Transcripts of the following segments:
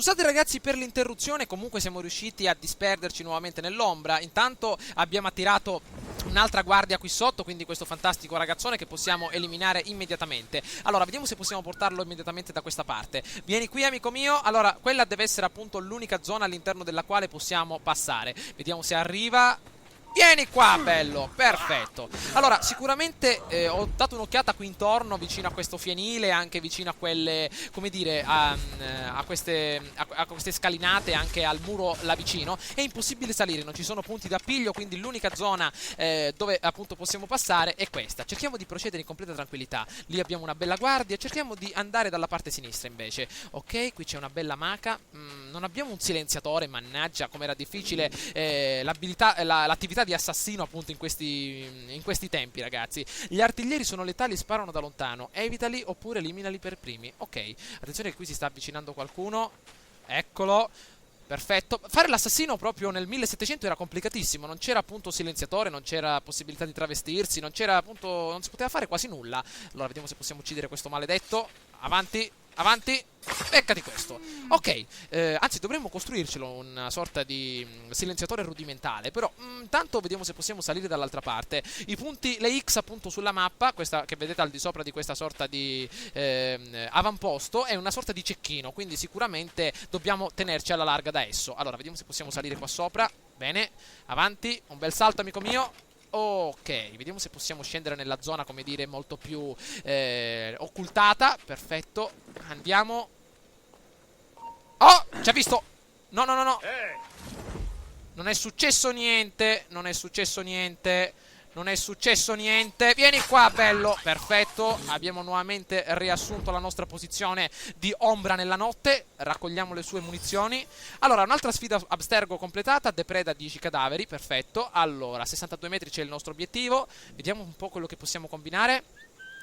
Scusate ragazzi per l'interruzione, comunque siamo riusciti a disperderci nuovamente nell'ombra. Intanto abbiamo attirato un'altra guardia qui sotto, quindi questo fantastico ragazzone che possiamo eliminare immediatamente. Allora, vediamo se possiamo portarlo immediatamente da questa parte. Vieni qui, amico mio. Allora, quella deve essere appunto l'unica zona all'interno della quale possiamo passare. Vediamo se arriva. Vieni qua, bello, perfetto. Allora, sicuramente ho dato un'occhiata qui intorno, vicino a questo fienile, anche vicino a quelle, come dire, a queste scalinate, anche al muro là vicino. È impossibile salire, non ci sono punti d'appiglio, quindi l'unica zona dove appunto possiamo passare è questa. Cerchiamo di procedere in completa tranquillità. Lì abbiamo una bella guardia, cerchiamo di andare dalla parte sinistra invece. Ok, qui c'è una bella maca. Non abbiamo un silenziatore, mannaggia, com'era difficile l'attività di assassino appunto in questi tempi, ragazzi. Gli artiglieri sono letali, sparano da lontano. Evitali oppure eliminali per primi. Ok, attenzione che qui si sta avvicinando qualcuno. Eccolo. Perfetto. Fare l'assassino proprio nel 1700 era complicatissimo. Non c'era appunto silenziatore, non c'era possibilità di travestirsi, non c'era appunto, non si poteva fare quasi nulla. Allora vediamo se possiamo uccidere questo maledetto. Avanti, avanti. Beccati questo. Ok, anzi dovremmo costruircelo una sorta di silenziatore rudimentale. Però intanto vediamo se possiamo salire dall'altra parte. I punti, le X appunto sulla mappa, questa che vedete al di sopra di questa sorta di avamposto, è una sorta di cecchino, quindi sicuramente dobbiamo tenerci alla larga da esso. Allora vediamo se possiamo salire qua sopra. Bene, avanti, un bel salto amico mio. Ok, vediamo se possiamo scendere nella zona, come dire, molto più occultata. Perfetto, andiamo. Oh, ci ha visto. No, no, no, no. Non è successo niente. Non è successo niente. Non è successo niente. Vieni qua, bello. Perfetto. Abbiamo nuovamente riassunto la nostra posizione di ombra nella notte. Raccogliamo le sue munizioni. Allora, un'altra sfida abstergo completata. Depreda 10 cadaveri. Perfetto. Allora, a 62 metri c'è il nostro obiettivo. Vediamo un po' quello che possiamo combinare.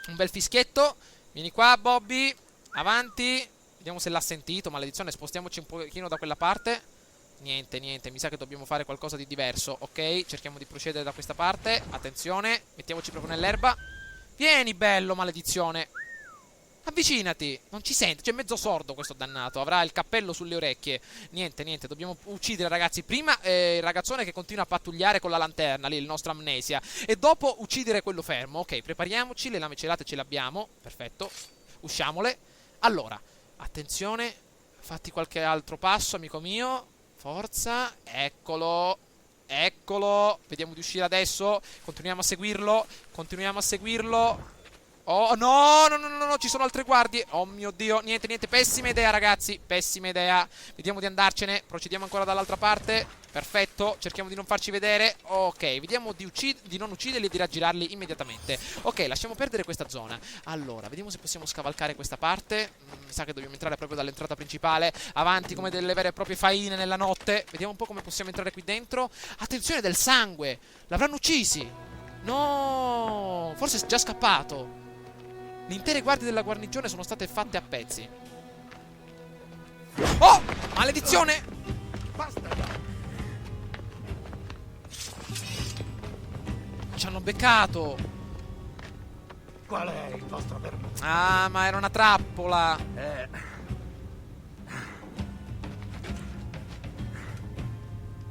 Un bel fischietto. Vieni qua, Bobby. Avanti. Vediamo se l'ha sentito. Maledizione, spostiamoci un pochino da quella parte. Niente, niente, mi sa che dobbiamo fare qualcosa di diverso. Ok, cerchiamo di procedere da questa parte. Attenzione, mettiamoci proprio nell'erba. Vieni, bello, maledizione. Avvicinati. Non ci sente, c'è mezzo sordo questo dannato. Avrà il cappello sulle orecchie. Niente, niente, dobbiamo uccidere, ragazzi. Prima il ragazzone che continua a pattugliare con la lanterna, lì, il nostro amnesia. E dopo uccidere quello fermo. Ok, prepariamoci, le lame celate ce le abbiamo. Perfetto, usciamole. Allora, attenzione, fatti qualche altro passo, amico mio. Forza, eccolo. Eccolo. Vediamo di uscire adesso. Continuiamo a seguirlo. Continuiamo a seguirlo. Oh, no, no, no, no, no, ci sono altre guardie. Oh mio Dio, niente, niente, pessima idea, ragazzi. Pessima idea. Vediamo di andarcene. Procediamo ancora dall'altra parte. Perfetto, cerchiamo di non farci vedere. Ok, vediamo di non ucciderli e di raggirarli immediatamente. Ok, lasciamo perdere questa zona. Allora, vediamo se possiamo scavalcare questa parte. Mi sa che dobbiamo entrare proprio dall'entrata principale. Avanti come delle vere e proprie faine nella notte. Vediamo un po' come possiamo entrare qui dentro. Attenzione, del sangue. L'avranno uccisi. No, forse è già scappato. Le intere guardie della guarnigione sono state fatte a pezzi. Oh! Maledizione! Ci hanno beccato. Qual è il vostro verbo? Ah, ma era una trappola.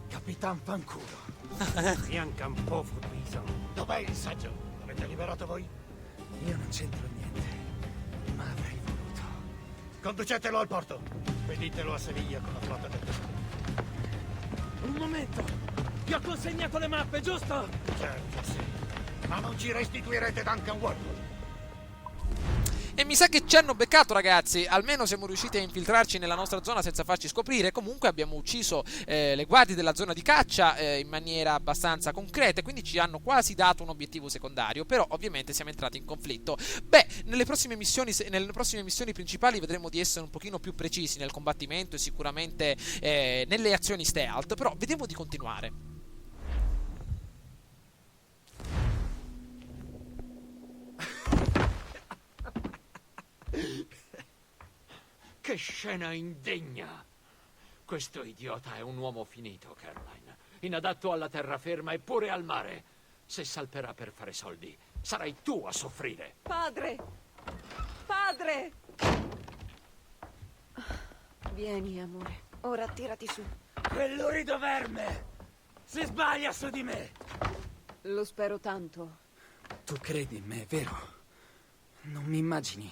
Capitan Fanculo. Bianca un po' furbiso. Dov'è il saggio? L'avete liberato voi? Io non c'entro niente, ma avrei voluto. Conducetelo al porto. Speditelo a Seviglia con la flotta del tesoro. Un momento! Vi ho consegnato le mappe, giusto? Certo, sì. Ma non ci restituirete Duncan Wormwood. E mi sa che ci hanno beccato, ragazzi. Almeno siamo riusciti a infiltrarci nella nostra zona senza farci scoprire. Comunque abbiamo ucciso le guardie della zona di caccia in maniera abbastanza concreta, quindi ci hanno quasi dato un obiettivo secondario. Però ovviamente siamo entrati in conflitto. Beh, nelle prossime missioni principali vedremo di essere un pochino più precisi nel combattimento e sicuramente nelle azioni stealth. Però vediamo di continuare. Che scena indegna! Questo idiota è un uomo finito, Caroline. Inadatto alla terraferma e pure al mare. Se salperà per fare soldi, sarai tu a soffrire. Padre! Padre! Vieni, amore. Ora tirati su. Quell'urido verme! Si sbaglia su di me! Lo spero tanto. Tu credi in me, vero? Non mi immagini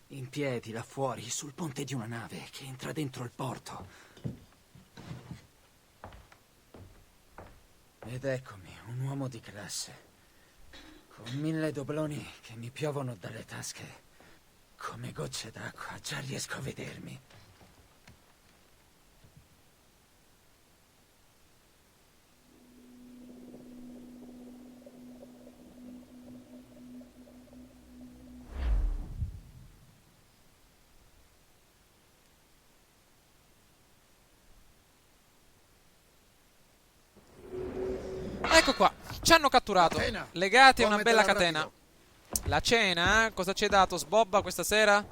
in piedi là fuori sul ponte di una nave che entra dentro il porto. Ed eccomi, un uomo di classe, con 1000 dobloni che mi piovono dalle tasche. Come gocce d'acqua, già riesco a vedermi. Ecco qua, ci hanno catturato, Catena. legati a una Commetela bella catena. rapido. La cena, cosa ci hai dato Sbobba questa sera?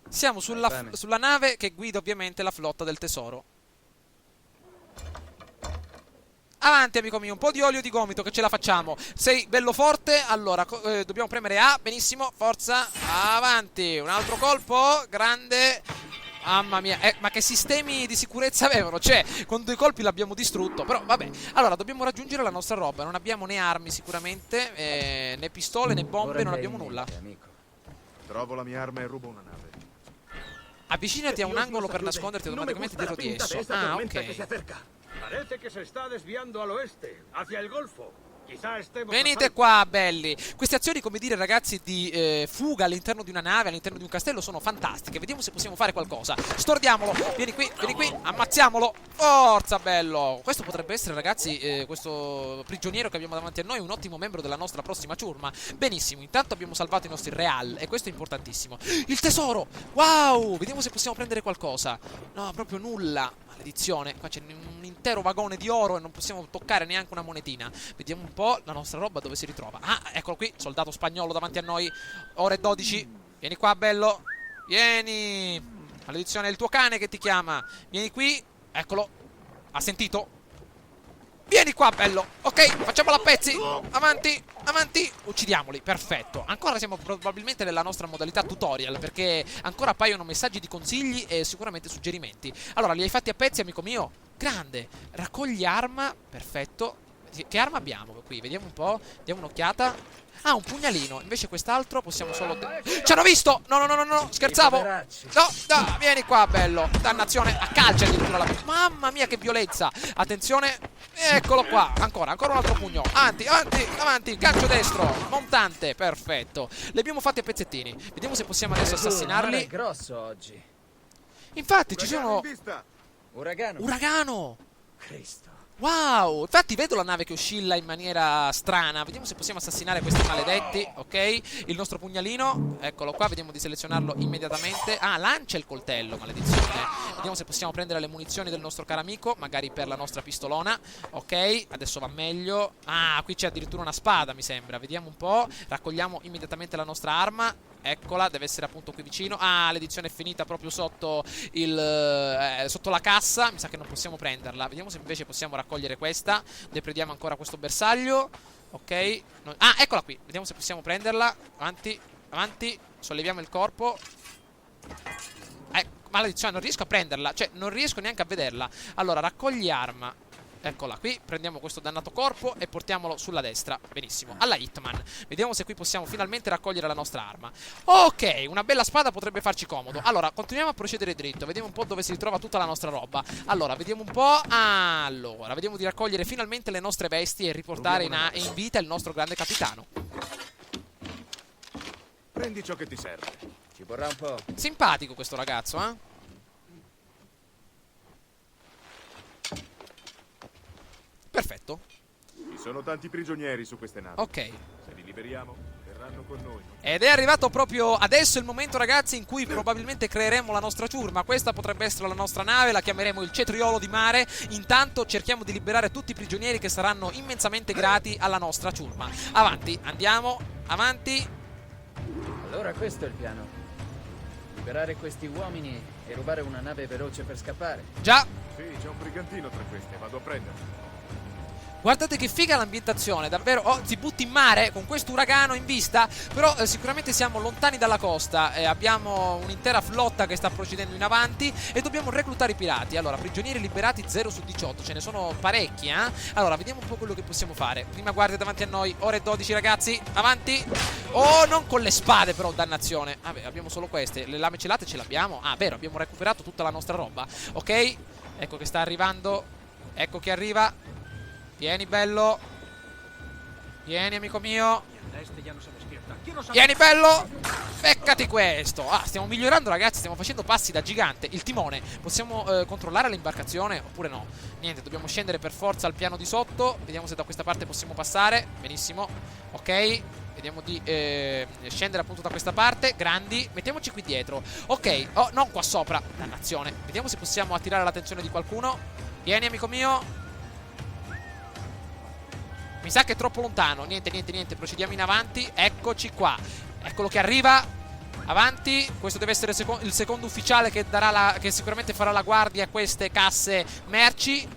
Siamo sulla nave che guida ovviamente la flotta del tesoro. Avanti amico mio, un po' di olio di gomito che ce la facciamo. Sei bello forte, allora dobbiamo premere A, benissimo, forza, avanti. Un altro colpo, grande. Mamma mia, ma che sistemi di sicurezza avevano? Cioè, con 2 colpi l'abbiamo distrutto. Però vabbè, allora dobbiamo raggiungere la nostra roba. Non abbiamo né armi sicuramente, né pistole né bombe, non abbiamo nulla. Amico. Trovo la mia arma e rubo una nave. Avvicinati a un angolo per nasconderti automaticamente dietro di esso. Ah, ok. Parece que se está desviando al oeste, hacia el Golfo. Quizá estemos... Venite qua, belli. Queste azioni, come dire, ragazzi, di fuga all'interno di una nave, all'interno di un castello, sono fantastiche. Vediamo se possiamo fare qualcosa. Stordiamolo. Vieni qui, ammazziamolo. Forza, bello. Questo potrebbe essere, ragazzi, questo prigioniero che abbiamo davanti a noi, un ottimo membro della nostra prossima ciurma. Benissimo, intanto abbiamo salvato i nostri real e questo è importantissimo. Il tesoro. Wow, vediamo se possiamo prendere qualcosa. No, proprio nulla. Maledizione, qua c'è un intero vagone di oro e non possiamo toccare neanche una monetina. Vediamo un po' la nostra roba dove si ritrova. Ah, eccolo qui, soldato spagnolo davanti a noi. Ore 12. Vieni qua, bello. Vieni. Maledizione, è il tuo cane che ti chiama. Vieni qui. Eccolo. Ha sentito? Vieni qua, bello. Ok, facciamolo a pezzi. Avanti, avanti. Uccidiamoli, perfetto. Ancora siamo probabilmente nella nostra modalità tutorial, perché ancora appaiono messaggi di consigli e sicuramente suggerimenti. Allora, li hai fatti a pezzi, amico mio? Grande. Raccogli arma, perfetto. Che arma abbiamo qui? Vediamo un po'. Diamo un'occhiata. Ah, un pugnalino. Invece quest'altro possiamo solo... Ci hanno visto! No, no, no, no, no, scherzavo! No, no, vieni qua, bello. Dannazione, a calcio addirittura la... Mamma mia, che violenza! Attenzione, eccolo qua. Ancora un altro pugno. Avanti, avanti, avanti. Gancio destro, montante, perfetto. Li abbiamo fatti a pezzettini. Vediamo se possiamo adesso assassinarli. È grosso oggi. Infatti, ci sono... In vista. Uragano. Uragano! Cristo. Wow, infatti vedo la nave che oscilla in maniera strana. Vediamo se possiamo assassinare questi maledetti. Ok, il nostro pugnalino, eccolo qua, vediamo di selezionarlo immediatamente. Ah, lancia il coltello, maledizione. Vediamo se possiamo prendere le munizioni del nostro caro amico, magari per la nostra pistolona. Ok, adesso va meglio. Ah, qui c'è addirittura una spada, mi sembra. Vediamo un po', raccogliamo immediatamente la nostra arma. Eccola, deve essere appunto qui vicino. Ah, l'edizione è finita proprio sotto sotto la cassa. Mi sa che non possiamo prenderla. Vediamo se invece possiamo raccogliere questa. Deprediamo ancora questo bersaglio. Ok. Ah, eccola qui. Vediamo se possiamo prenderla. Avanti, avanti. Solleviamo il corpo. Maledizione, non riesco a prenderla. Cioè, non riesco neanche a vederla. Allora, raccogli arma. Eccola qui, prendiamo questo dannato corpo e portiamolo sulla destra. Benissimo, alla Hitman. Vediamo se qui possiamo finalmente raccogliere la nostra arma. Ok, una bella spada potrebbe farci comodo. Allora, continuiamo a procedere dritto. Vediamo un po' dove si ritrova tutta la nostra roba. Allora, vediamo un po'. Allora, vediamo di raccogliere finalmente le nostre vesti e riportare in vita il nostro grande capitano. Prendi ciò che ti serve. Ci vorrà un po'. Simpatico questo ragazzo, eh? Perfetto. Ci sono tanti prigionieri su queste navi. Ok. Se li liberiamo, verranno con noi. Ed è arrivato proprio adesso il momento, ragazzi, in cui probabilmente creeremo la nostra ciurma. Questa potrebbe essere la nostra nave, la chiameremo il cetriolo di mare. Intanto cerchiamo di liberare tutti i prigionieri che saranno immensamente grati alla nostra ciurma. Avanti, andiamo, avanti. Allora questo è il piano. Liberare questi uomini e rubare una nave veloce per scappare. Già. Sì, c'è un brigantino tra queste, vado a prenderlo. Guardate che figa l'ambientazione, davvero. Oh, si butti in mare con questo uragano in vista. Però sicuramente siamo lontani dalla costa. Abbiamo un'intera flotta che sta procedendo in avanti e dobbiamo reclutare i pirati. Allora, prigionieri liberati 0 su 18. Ce ne sono parecchi, eh? Allora, vediamo un po' quello che possiamo fare. Prima guardia davanti a noi, ore 12 ragazzi. Avanti. Oh, non con le spade però, dannazione. Vabbè, abbiamo solo queste. Le lame celate ce l'abbiamo. Ah, vero, abbiamo recuperato tutta la nostra roba. Ok, ecco che sta arrivando. Ecco che arriva. Vieni bello. Vieni amico mio. Vieni bello. Beccati questo. Ah, stiamo migliorando ragazzi. Stiamo facendo passi da gigante. Il timone. Possiamo controllare l'imbarcazione oppure no? Niente, dobbiamo scendere per forza al piano di sotto. Vediamo se da questa parte possiamo passare. Benissimo. Ok. Vediamo di scendere appunto da questa parte. Grandi. Mettiamoci qui dietro. Ok. Oh, non qua sopra. Dannazione. Vediamo se possiamo attirare l'attenzione di qualcuno. Vieni amico mio. Mi sa che è troppo lontano. Niente, niente, niente. Procediamo in avanti. Eccoci qua. Eccolo che arriva. Avanti. Questo deve essere il secondo ufficiale che darà che sicuramente farà la guardia a queste casse merci.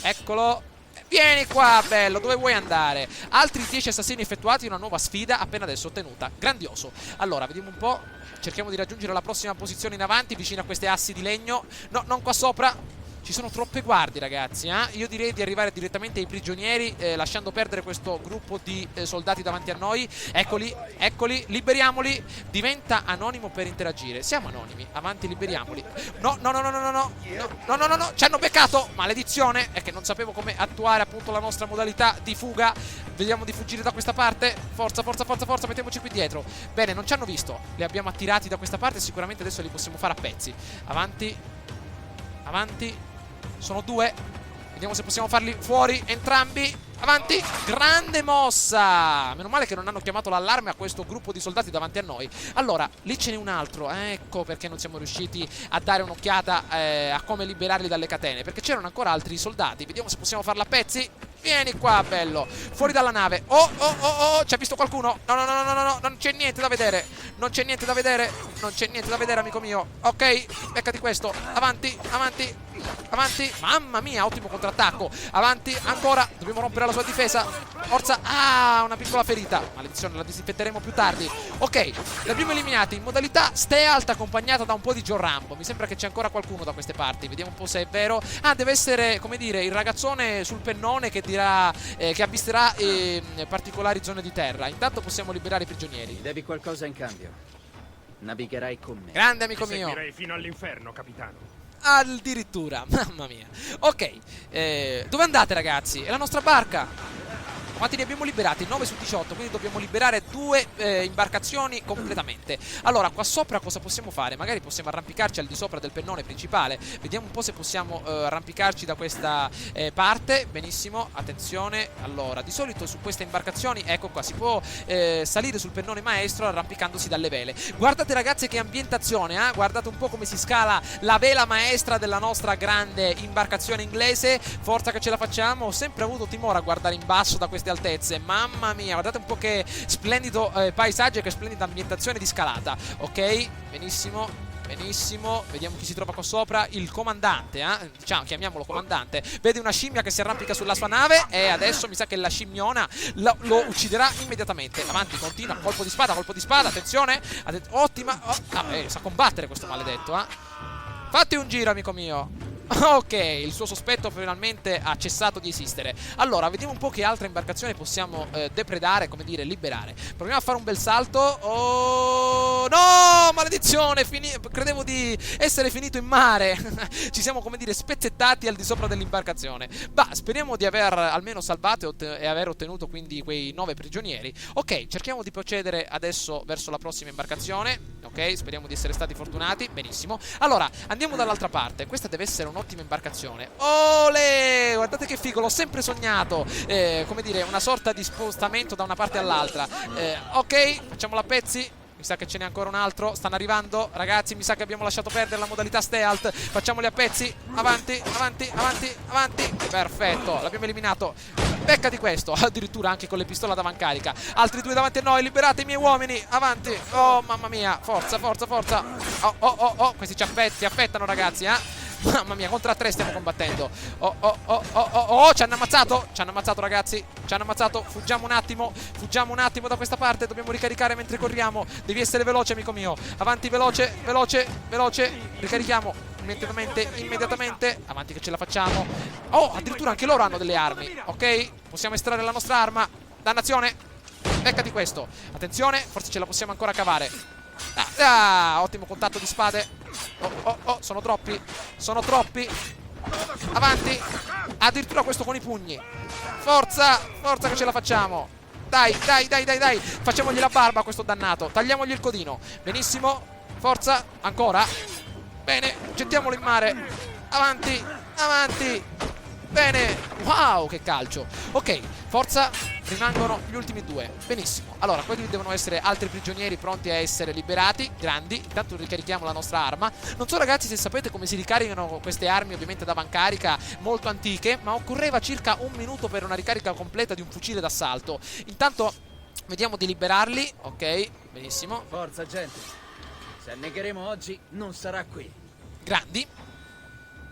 Eccolo. Vieni qua, bello. Dove vuoi andare? Altri 10 assassini effettuati. Una nuova sfida appena adesso ottenuta. Grandioso. Allora, vediamo un po'. Cerchiamo di raggiungere la prossima posizione in avanti, vicino a queste assi di legno. No, non qua sopra. Ci sono troppe guardie ragazzi, Io direi di arrivare direttamente ai prigionieri, lasciando perdere questo gruppo di soldati davanti a noi. Eccoli, eccoli, liberiamoli. Diventa anonimo per interagire. Siamo anonimi, avanti, liberiamoli. No, no, no, no, no, no, no, no, no, no, no, ci hanno beccato. Maledizione, è che non sapevo come attuare appunto la nostra modalità di fuga. Vediamo di fuggire da questa parte. Forza, forza, forza, forza, mettiamoci qui dietro. Bene, non ci hanno visto. Li abbiamo attirati da questa parte, sicuramente adesso li possiamo fare a pezzi. Avanti, avanti. Sono 2. Vediamo se possiamo farli fuori entrambi. Avanti. Grande mossa. Meno male che non hanno chiamato l'allarme a questo gruppo di soldati davanti a noi. Allora, lì ce n'è un altro. Ecco perché non siamo riusciti a dare un'occhiata a come liberarli dalle catene. Perché c'erano ancora altri soldati. Vediamo se possiamo farla a pezzi. Vieni qua, bello. Fuori dalla nave. Oh, oh, oh, oh. Ci ha visto qualcuno? No, no, no, no, no, no. Non c'è niente da vedere. Non c'è niente da vedere. Non c'è niente da vedere, amico mio. Ok, beccati questo. Avanti, avanti, avanti. Mamma mia, ottimo contrattacco. Avanti, ancora. Dobbiamo rompere la sua difesa. Forza. Ah, una piccola ferita. Maledizione, la disinfetteremo più tardi. Ok, li abbiamo eliminati in modalità stealth, accompagnata da un po' di John Rambo. Mi sembra che c'è ancora qualcuno da queste parti. Vediamo un po' se è vero. Ah, deve essere, come dire, il ragazzone sul pennone che dirà che avvisterà particolari zone di terra. Intanto possiamo liberare i prigionieri. Devi qualcosa in cambio. Navigherai con me. Grande amico mio. Seguirei fino all'inferno, capitano. Addirittura, mamma mia. Ok, dove andate ragazzi? È la nostra barca. Quanti ne abbiamo liberati? 9 su 18, quindi dobbiamo liberare 2 imbarcazioni completamente. Allora, qua sopra cosa possiamo fare? Magari possiamo arrampicarci al di sopra del pennone principale. Vediamo un po' se possiamo arrampicarci da questa parte. Benissimo, attenzione. Allora, di solito su queste imbarcazioni, ecco qua, si può salire sul pennone maestro arrampicandosi dalle vele. Guardate ragazzi che ambientazione, guardate un po' come si scala la vela maestra della nostra grande imbarcazione inglese. Forza che ce la facciamo. Ho sempre avuto timore a guardare in basso da queste altezze. Mamma mia, guardate un po' che splendido paesaggio e che splendida ambientazione di scalata. Ok, benissimo, benissimo. Vediamo chi si trova qua sopra. Il comandante, diciamo, chiamiamolo comandante. Vede una scimmia che si arrampica sulla sua nave e adesso mi sa che la scimmiona lo ucciderà immediatamente. Avanti, continua, colpo di spada, attenzione. Ottima, sa combattere questo maledetto, Fatti un giro, amico mio. Ok, il suo sospetto finalmente ha cessato di esistere. Allora, vediamo un po' che altra imbarcazione possiamo depredare, come dire, liberare. Proviamo a fare un bel salto. Oh, no, maledizione, credevo di essere finito in mare. Ci siamo, come dire, spezzettati al di sopra dell'imbarcazione. Bah, speriamo di aver almeno salvato e aver ottenuto quindi quei 9 prigionieri. Ok, cerchiamo di procedere adesso verso la prossima imbarcazione. Ok, speriamo di essere stati fortunati. Benissimo. Allora, andiamo dall'altra parte. Questa deve essere un'ottima imbarcazione. Olè! Guardate che figo, l'ho sempre sognato. Come dire, una sorta di spostamento da una parte all'altra. Ok, facciamola a pezzi. Mi sa che ce n'è ancora un altro. Stanno arrivando, ragazzi. Mi sa che abbiamo lasciato perdere la modalità stealth. Facciamoli a pezzi. Avanti, avanti, avanti, avanti. Perfetto, l'abbiamo eliminato. Beccati questo. Addirittura anche con le pistole ad avancarica. Altri 2 davanti a noi. Liberate i miei uomini. Avanti. Oh, mamma mia. Forza, forza, forza. Oh, oh, oh, oh. Questi ci affettano, ragazzi, Mamma mia, contro a 3 stiamo combattendo. Oh, ci hanno ammazzato. Ci hanno ammazzato, ragazzi. Ci hanno ammazzato. Fuggiamo un attimo. Fuggiamo un attimo da questa parte. Dobbiamo ricaricare mentre corriamo. Devi essere veloce, amico mio. Avanti, veloce, veloce, veloce. Ricarichiamo immediatamente. Avanti che ce la facciamo. Oh, addirittura anche loro hanno delle armi. Ok, possiamo estrarre la nostra arma. Dannazione. Beccati questo. Attenzione, forse ce la possiamo ancora cavare. Ottimo contatto di spade. Sono troppi. Sono troppi. Avanti. Addirittura questo con i pugni. Forza, forza che ce la facciamo. Dai. Facciamogli la barba a questo dannato. Tagliamogli il codino. Benissimo. Forza, ancora. Bene, gettiamolo in mare. Avanti. Bene. Wow, che calcio. Ok, forza. Rimangono gli ultimi 2. Benissimo. Allora, quelli devono essere altri prigionieri pronti a essere liberati. Grandi. Intanto ricarichiamo la nostra arma. Non so, ragazzi, se sapete come si ricaricano queste armi, ovviamente da bancarica, molto antiche, ma occorreva circa 1 minuto per una ricarica completa di un fucile d'assalto. Intanto vediamo di liberarli. Ok, benissimo. Forza, gente. Se annegheremo oggi, non sarà qui. Grandi.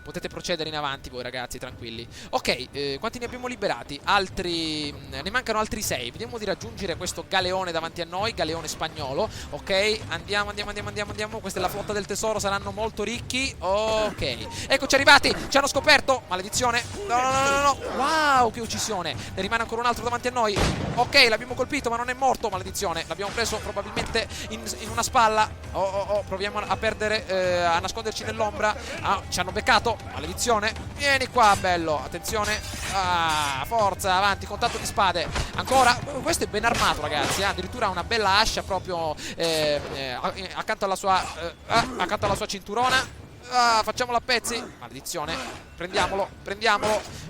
Potete procedere in avanti voi, ragazzi, tranquilli. Ok, quanti ne abbiamo liberati? Ne mancano altri 6. Vediamo di raggiungere questo galeone davanti a noi, galeone spagnolo. Ok, andiamo. Questa è la flotta del tesoro, saranno molto ricchi. Ok, eccoci arrivati. Ci hanno scoperto, maledizione. No. Wow, che uccisione. Ne rimane ancora un altro davanti a noi. Ok, l'abbiamo colpito, ma non è morto, maledizione. L'abbiamo preso probabilmente in una spalla. Proviamo a perdere, a nasconderci nell'ombra. Ci hanno beccato. Maledizione. Vieni qua, bello. Attenzione. Forza, avanti, contatto di spade. Ancora. Questo è ben armato, ragazzi. Addirittura ha una bella ascia proprio accanto alla sua cinturona. Facciamolo a pezzi. Maledizione. Prendiamolo.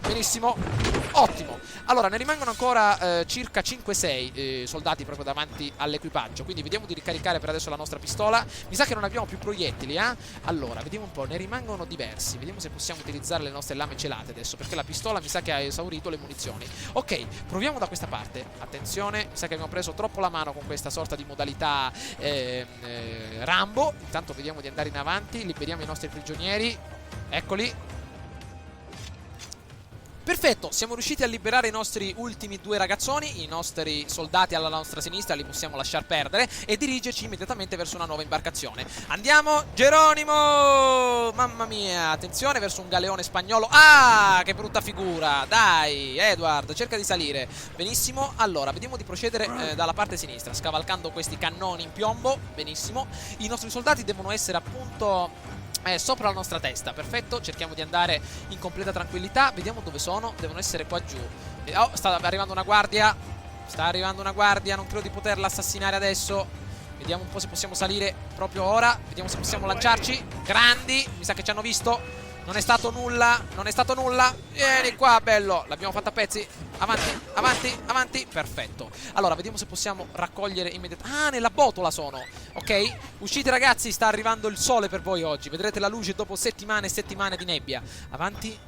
Benissimo. Ottimo. Allora, ne rimangono ancora circa 5-6 soldati proprio davanti all'equipaggio. Quindi vediamo di ricaricare per adesso la nostra pistola. Mi sa che non abbiamo più proiettili, Allora, vediamo un po'. Ne rimangono diversi. Vediamo se possiamo utilizzare le nostre lame celate adesso, perché la pistola mi sa che ha esaurito le munizioni. Ok, proviamo da questa parte. Attenzione, mi sa che abbiamo preso troppo la mano con questa sorta di modalità Rambo. Intanto vediamo di andare in avanti. Liberiamo i nostri prigionieri. Eccoli. Perfetto, siamo riusciti a liberare i nostri ultimi 2 ragazzoni. I nostri soldati alla nostra sinistra li possiamo lasciar perdere e dirigerci immediatamente verso una nuova imbarcazione. Andiamo, Geronimo! Mamma mia, attenzione verso un galeone spagnolo. Che brutta figura. Dai, Edward, cerca di salire. Benissimo, allora, vediamo di procedere dalla parte sinistra, scavalcando questi cannoni in piombo. Benissimo, i nostri soldati devono essere appunto sopra la nostra testa. Perfetto, cerchiamo di andare in completa tranquillità. Vediamo dove sono, devono essere qua giù. Sta arrivando una guardia. Non credo di poterla assassinare adesso. Vediamo un po' se possiamo salire proprio ora. Vediamo se possiamo lanciarci. Grandi, mi sa che ci hanno visto. Non è stato nulla. Vieni qua, bello. L'abbiamo fatta a pezzi. Avanti. Perfetto. Allora, vediamo se possiamo raccogliere immediatamente. Nella botola sono. Ok, uscite, ragazzi. Sta arrivando il sole per voi oggi. Vedrete la luce dopo settimane e settimane di nebbia. Avanti.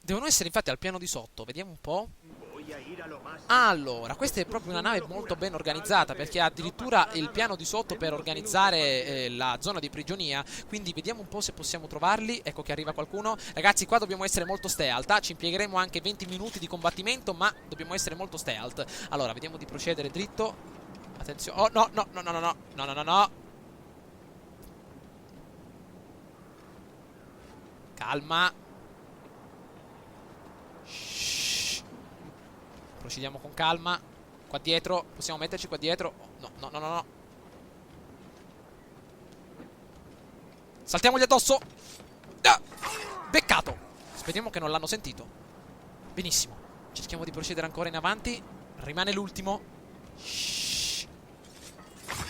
Devono essere infatti al piano di sotto. Vediamo un po'. Allora, questa è proprio una nave molto ben organizzata, perché ha addirittura il piano di sotto per organizzare la zona di prigionia. Quindi vediamo un po' se possiamo trovarli. Ecco che arriva qualcuno. Ragazzi, qua dobbiamo essere molto stealth. Ci impiegheremo anche 20 minuti di combattimento, ma dobbiamo essere molto stealth. Allora, vediamo di procedere dritto. Attenzione. No. Calma. Procediamo con calma. Qua dietro, possiamo metterci qua dietro. No. Saltiamogli addosso. Beccato. Speriamo che non l'hanno sentito. Benissimo. Cerchiamo di procedere ancora in avanti. Rimane l'ultimo.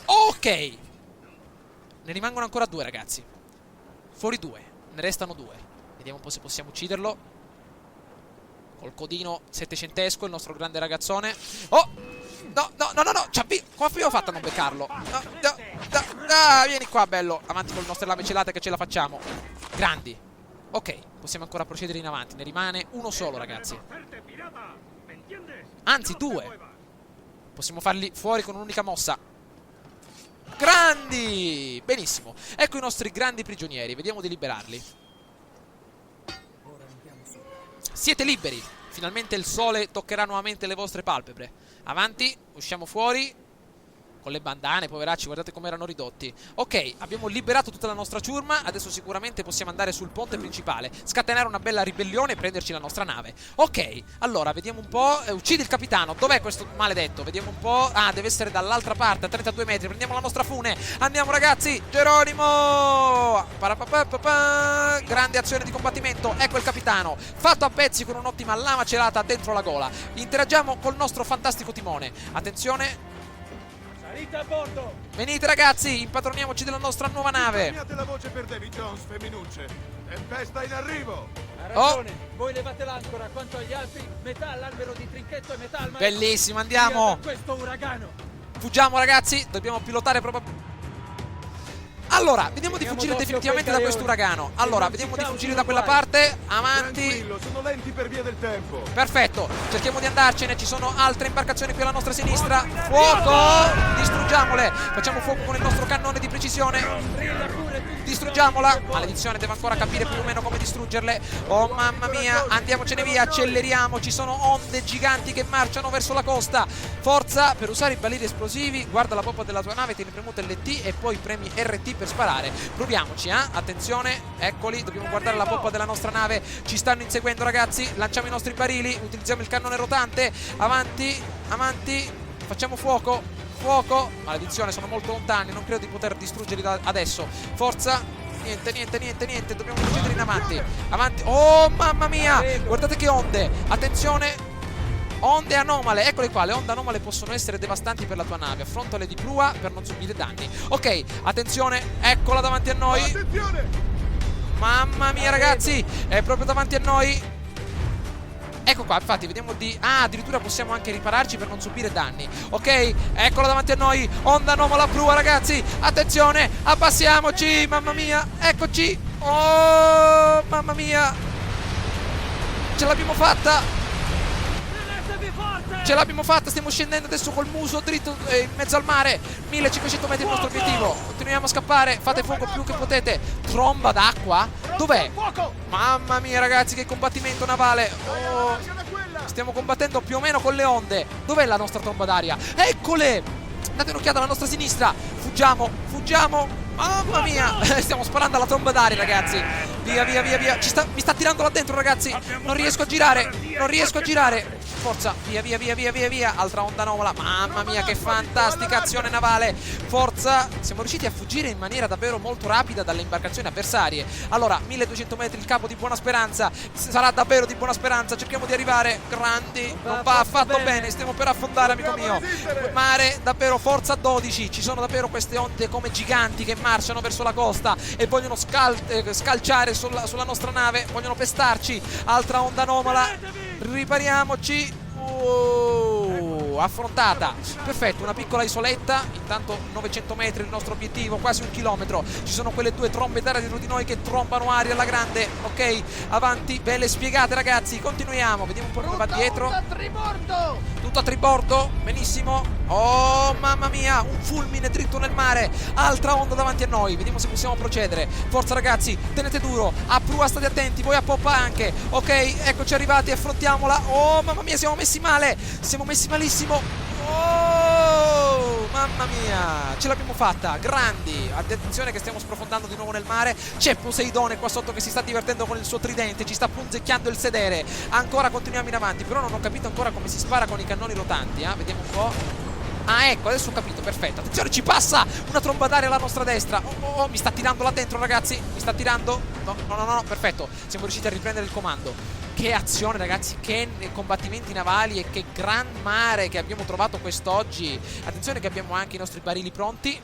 Ok. Ne rimangono ancora 2, ragazzi. Fuori 2. Ne restano 2. Vediamo un po' se possiamo ucciderlo. Col codino settecentesco, il nostro grande ragazzone. No. Come abbiamo fatto a non beccarlo? Vieni qua, bello. Avanti con le nostre lame celate che ce la facciamo. Grandi. Ok, possiamo ancora procedere in avanti. Ne rimane uno solo, ragazzi. Anzi, 2. Possiamo farli fuori con un'unica mossa. Grandi! Benissimo. Ecco i nostri grandi prigionieri. Vediamo di liberarli. Siete liberi. Finalmente il sole toccherà nuovamente le vostre palpebre. Avanti, usciamo fuori. Con le bandane, poveracci, guardate come erano ridotti. Ok, abbiamo liberato tutta la nostra ciurma. Adesso sicuramente possiamo andare sul ponte principale, scatenare una bella ribellione e prenderci la nostra nave. Ok, allora, vediamo un po'. Uccidi il capitano. Dov'è questo maledetto? Vediamo un po'. Ah, deve essere dall'altra parte, a 32 metri. Prendiamo la nostra fune. Andiamo, ragazzi. Geronimo! Parapapapapa. Grande azione di combattimento. Ecco il capitano, fatto a pezzi con un'ottima lama celata dentro la gola. Interagiamo col nostro fantastico timone. Attenzione. Salite a bordo! Venite, ragazzi, impadroniamoci della nostra nuova nave. Cambiate la voce per Davy Jones, femminucce. Tempesta in arrivo. Ha ragione, voi levate l'ancora, quanto agli altri, metà all'albero di trinchetto e metà al maestro. Bellissimo, andiamo. Via da questo uragano! Fuggiamo, ragazzi, dobbiamo pilotare proprio. Allora, vediamo di fuggire definitivamente da questo uragano. Allora, vediamo di fuggire da quella parte. Avanti. Tranquillo, sono lenti per via del tempo. Perfetto, cerchiamo di andarcene. Ci sono altre imbarcazioni qui alla nostra sinistra. Fuoco! Distruggiamole. Facciamo fuoco con il nostro cannone di precisione. Distruggiamola. Maledizione, devo ancora capire più o meno come distruggerle. Oh mamma mia, andiamocene via, acceleriamo. Ci sono onde giganti che marciano verso la costa. Forza, per usare i balili esplosivi, guarda la poppa della tua nave, tieni premuto LT e poi premi RT per sparare. Proviamoci, attenzione, eccoli, dobbiamo guardare la poppa della nostra nave. Ci stanno inseguendo, ragazzi. Lanciamo i nostri barili, utilizziamo il cannone rotante. Avanti, avanti, facciamo fuoco. Fuoco, maledizione, sono molto lontani, non credo di poter distruggerli adesso. Forza, niente, dobbiamo procedere in avanti. Avanti, oh mamma mia, guardate che onde. Attenzione, onde anomale, eccole qua. Le onde anomale possono essere devastanti per la tua nave. Affrontale di prua per non subire danni. Ok, attenzione, eccola davanti a noi. Attenzione! Mamma mia, ragazzi, è proprio davanti a noi. Ecco qua, infatti, vediamo di... Ah, addirittura possiamo anche ripararci per non subire danni. Ok, eccola davanti a noi. Onda anomala a prua, ragazzi. Attenzione, abbassiamoci. Mamma mia, eccoci. Oh, mamma mia. Ce l'abbiamo fatta. Ce l'abbiamo fatta, stiamo scendendo adesso col muso dritto in mezzo al mare. 1500 metri il nostro obiettivo. Continuiamo a scappare, fate fuoco più che potete. Tromba d'acqua? Dov'è? Mamma mia, ragazzi, che combattimento navale. Oh, stiamo combattendo più o meno con le onde. Dov'è la nostra tromba d'aria? Eccole! Date un'occhiata alla nostra sinistra. Fuggiamo, fuggiamo. Mamma mia, stiamo sparando alla tromba d'aria, ragazzi. Via. Mi sta tirando là dentro, ragazzi. Non riesco a girare. Forza, via. Altra onda anomala. Mamma mia, che fantastica azione navale. Forza, siamo riusciti a fuggire in maniera davvero molto rapida dalle imbarcazioni avversarie. Allora, 1200 metri il capo di Buona Speranza. Sarà davvero di Buona Speranza. Cerchiamo di arrivare. Grandi, non va affatto bene. Stiamo per affondare, amico mio. Mare, davvero, forza 12. Ci sono davvero queste onde come giganti che marciano verso la costa e vogliono scalciare sulla nostra nave. Vogliono pestarci. Altra onda anomala. Ripariamoci. Affrontata. Perfetto, una piccola isoletta. Intanto 900 metri il nostro obiettivo, quasi 1 chilometro. Ci sono quelle due trombe d'aria dietro di noi che trombano aria alla grande. Ok, avanti, belle spiegate, ragazzi. Continuiamo, vediamo un po' come va dietro. Tutto a tribordo, benissimo. Oh mamma mia, un fulmine dritto nel mare. Altra onda davanti a noi, vediamo se possiamo procedere. Forza, ragazzi, tenete duro. A prua state attenti, voi a poppa anche. Ok, eccoci arrivati, affrontiamola. Oh mamma mia, siamo messi male. Siamo messi malissimo. Oh mamma mia, ce l'abbiamo fatta. Grandi. Attenzione che stiamo sprofondando di nuovo nel mare. C'è Poseidone qua sotto che si sta divertendo con il suo tridente. Ci sta punzecchiando il sedere. Ancora continuiamo in avanti. Però non ho capito ancora come si spara con i cannoni rotanti. Vediamo un po'. Ah, ecco, adesso ho capito, perfetto. Attenzione, ci passa una tromba d'aria alla nostra destra. Oh, mi sta tirando là dentro, ragazzi. Mi sta tirando. No, perfetto. Siamo riusciti a riprendere il comando. Che azione, ragazzi, che combattimenti navali e che gran mare che abbiamo trovato quest'oggi. Attenzione che abbiamo anche i nostri barili pronti.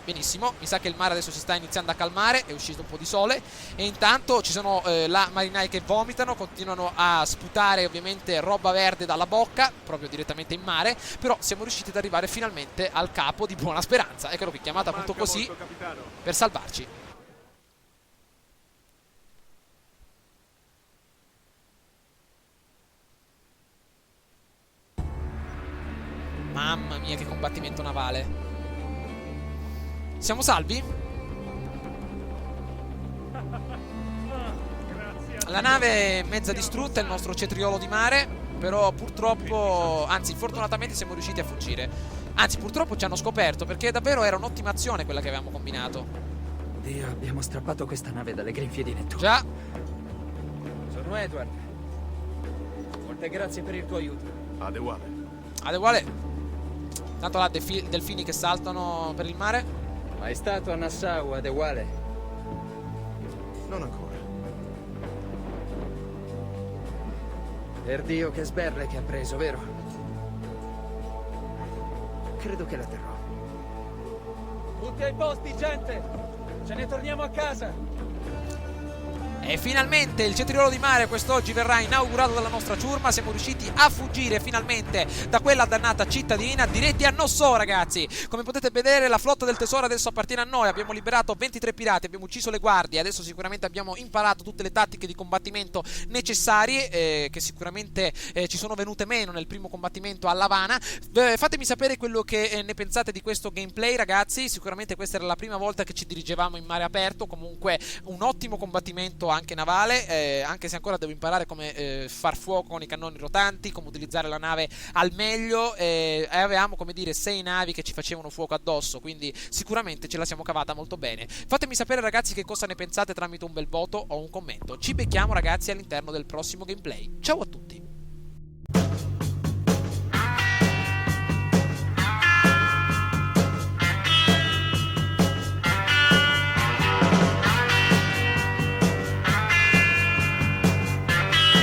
Benissimo, mi sa che il mare adesso si sta iniziando a calmare, è uscito un po' di sole e intanto ci sono là marinai che vomitano, continuano a sputare ovviamente roba verde dalla bocca, proprio direttamente in mare, però siamo riusciti ad arrivare finalmente al capo di Buona Speranza, eccolo qui, chiamata appunto così per salvarci. Mamma mia, che combattimento navale. Siamo salvi? La nave è mezza distrutta, il nostro cetriolo di mare, però purtroppo, anzi fortunatamente siamo riusciti a fuggire. Anzi purtroppo ci hanno scoperto, perché davvero era un'ottima azione quella che avevamo combinato. Dio, abbiamo strappato questa nave dalle grinfie di Nettuno. Già. Sono Edward. Molte grazie per il tuo aiuto. Adewale. Adeguale. Tanto là delfini che saltano per il mare. Mai stato a Nassau, Adewale? Non ancora. Per Dio che sberle che ha preso, vero? Credo che la terrò. Tutti ai posti, gente! Ce ne torniamo a casa! E finalmente il cetriolo di mare quest'oggi verrà inaugurato dalla nostra ciurma. Siamo riusciti a fuggire finalmente da quella dannata cittadina, diretti a Nossò, ragazzi. Come potete vedere, la flotta del tesoro adesso appartiene a noi. Abbiamo liberato 23 pirati, abbiamo ucciso le guardie. Adesso sicuramente abbiamo imparato tutte le tattiche di combattimento necessarie, che sicuramente ci sono venute meno nel primo combattimento a L'Havana. Fatemi sapere quello che ne pensate di questo gameplay, ragazzi. Sicuramente questa era la prima volta che ci dirigevamo in mare aperto. Comunque un ottimo combattimento anche navale, anche se ancora devo imparare come far fuoco con i cannoni rotanti, come utilizzare la nave al meglio, e avevamo, come dire, 6 navi che ci facevano fuoco addosso, quindi sicuramente ce la siamo cavata molto bene. Fatemi sapere, ragazzi, che cosa ne pensate tramite un bel voto o un commento. Ci becchiamo, ragazzi, all'interno del prossimo gameplay. Ciao a tutti!